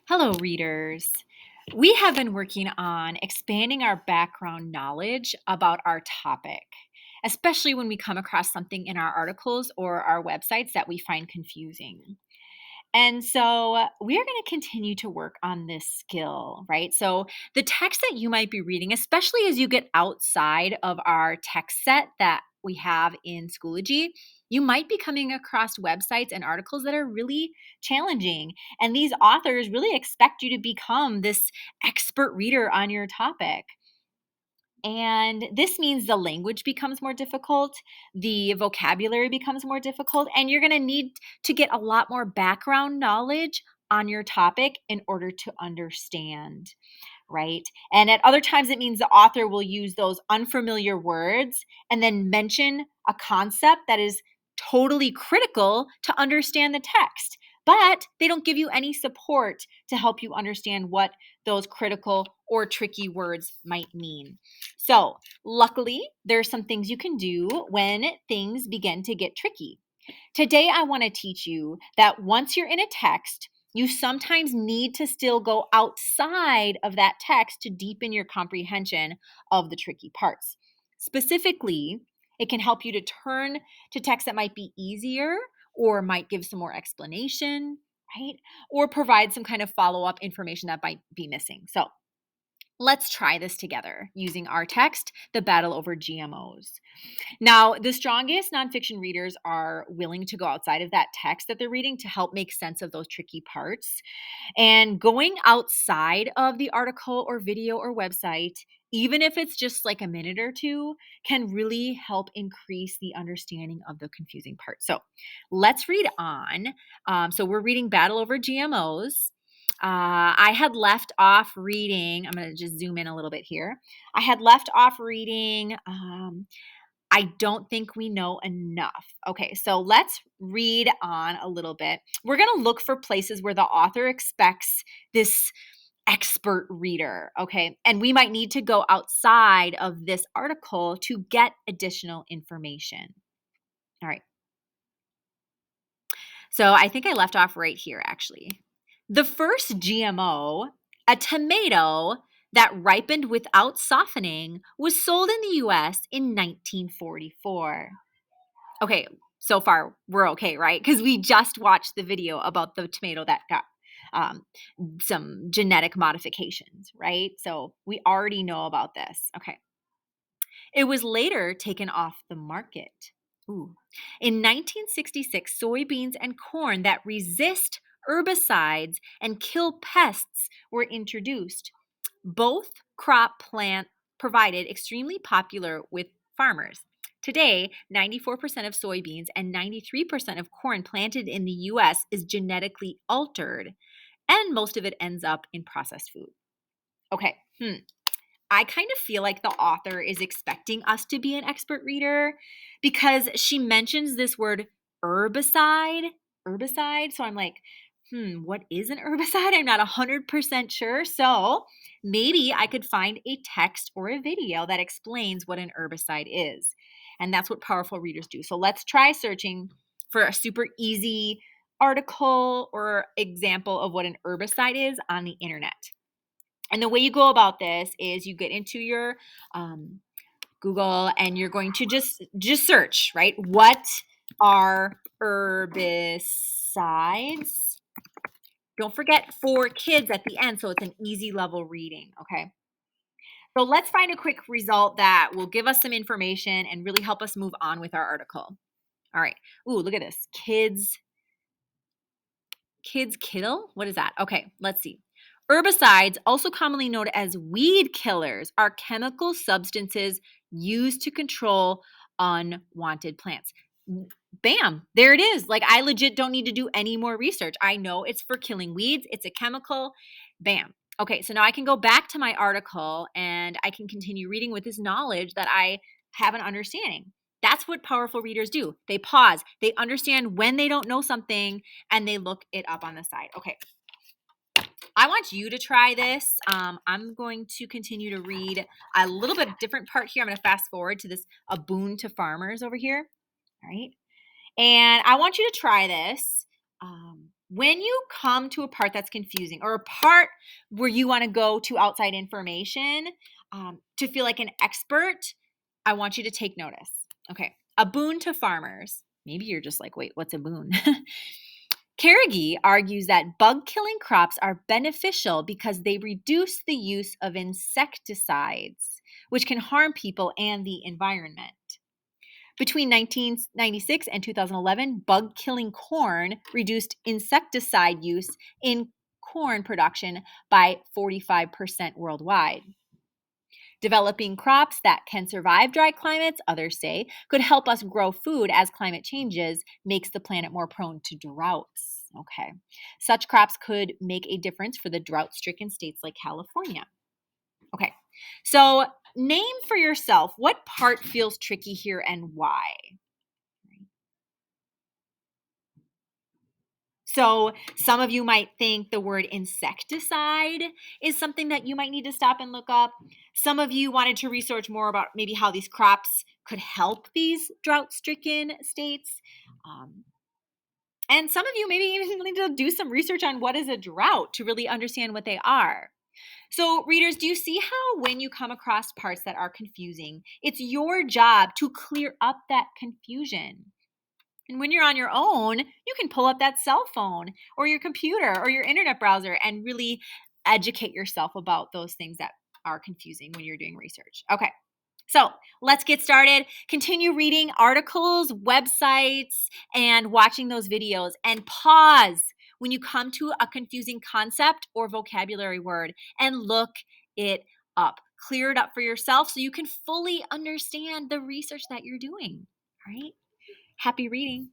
Hello, readers. We have been working on expanding our background knowledge about our topic, especially when we come across something in our articles or our websites that we find confusing. And so we are going to continue to work on this skill, right? So the text that you might be reading, especially as you get outside of our text set that we have in Schoology, you might be coming across websites and articles that are really challenging. And these authors really expect you to become this expert reader on your topic. And this means the language becomes more difficult, the vocabulary becomes more difficult, and you're going to need to get a lot more background knowledge on your topic in order to understand, right? And at other times, it means the author will use those unfamiliar words and then mention a concept that is totally critical to understand the text. But they don't give you any support to help you understand what those critical or tricky words might mean. So, luckily, there are some things you can do when things begin to get tricky. Today, I want to teach you that once you're in a text, you sometimes need to still go outside of that text to deepen your comprehension of the tricky parts. Specifically, it can help you to turn to text that might be easier or might give some more explanation, right? Or provide some kind of follow up information that might be missing. So, let's try this together using our text, The Battle Over GMOs. Now, the strongest nonfiction readers are willing to go outside of that text that they're reading to help make sense of those tricky parts. And going outside of the article or video or website, even if it's just like a minute or two, can really help increase the understanding of the confusing parts. So let's read on. So we're reading Battle Over GMOs. I had left off reading, I'm going to just zoom in a little bit here. I had left off reading I don't think we know enough. Okay, so let's read on a little bit. We're going to look for places where the author expects this expert reader, okay? And we might need to go outside of this article to get additional information. All right. So I think I left off right here, actually. The first GMO, a tomato that ripened without softening, was sold in the US in 1944. Okay, so far we're okay, right? Because we just watched the video about the tomato that got um, some genetic modifications, right? So we already know about this. Okay. It was later taken off the market. Ooh. In 1966, soybeans and corn that resist herbicides and kill pests were introduced. Both crop plant provided extremely popular with farmers. Today, 94% of soybeans and 93% of corn planted in the US is genetically altered, and most of it ends up in processed food. Okay, I kind of feel like the author is expecting us to be an expert reader because she mentions this word herbicide. Herbicide. So I'm like, what is an herbicide? I'm not 100% sure. So maybe I could find a text or a video that explains what an herbicide is. And that's what powerful readers do. So let's try searching for a super easy article or example of what an herbicide is on the internet. And the way you go about this is you get into your Google and you're going to just search, right? What are herbicides? Don't forget for kids at the end, so it's an easy level reading, okay? So let's find a quick result that will give us some information and really help us move on with our article. All right. Ooh, look at this. Kids kill? What is that? Okay, let's see. Herbicides, also commonly known as weed killers, are chemical substances used to control unwanted plants. Bam, there it is. Like, I legit don't need to do any more research. I know it's for killing weeds, it's a chemical. Bam. Okay, so now I can go back to my article and I can continue reading with this knowledge that I have an understanding. That's what powerful readers do. They pause, they understand when they don't know something, and they look it up on the side. Okay, I want you to try this. I'm going to continue to read a little bit different part here. I'm going to fast forward to this A Boon to Farmers over here. All right. And I want you to try this. when you come to a part that's confusing or a part where you want to go to outside information to feel like an expert, I want you to take notice. Okay, a boon to farmers. Maybe you're just like, wait, what's a boon? Carnegie argues that bug-killing crops are beneficial because they reduce the use of insecticides, which can harm people and the environment. Between 1996 and 2011, bug-killing corn reduced insecticide use in corn production by 45% worldwide. Developing crops that can survive dry climates, others say, could help us grow food as climate changes makes the planet more prone to droughts. Okay. Such crops could make a difference for the drought-stricken states like California. Okay. So, name for yourself what part feels tricky here and why. So, some of you might think the word insecticide is something that you might need to stop and look up. Some of you wanted to research more about maybe how these crops could help these drought stricken states. Um, and some of you maybe even need to do some research on what is a drought to really understand what they are. So, readers, do you see how when you come across parts that are confusing, it's your job to clear up that confusion? And when you're on your own, you can pull up that cell phone or your computer or your internet browser and really educate yourself about those things that are confusing when you're doing research. Okay, so let's get started. Continue reading articles, websites, and watching those videos, and pause when you come to a confusing concept or vocabulary word and look it up. Clear it up for yourself so you can fully understand the research that you're doing. All right? Happy reading.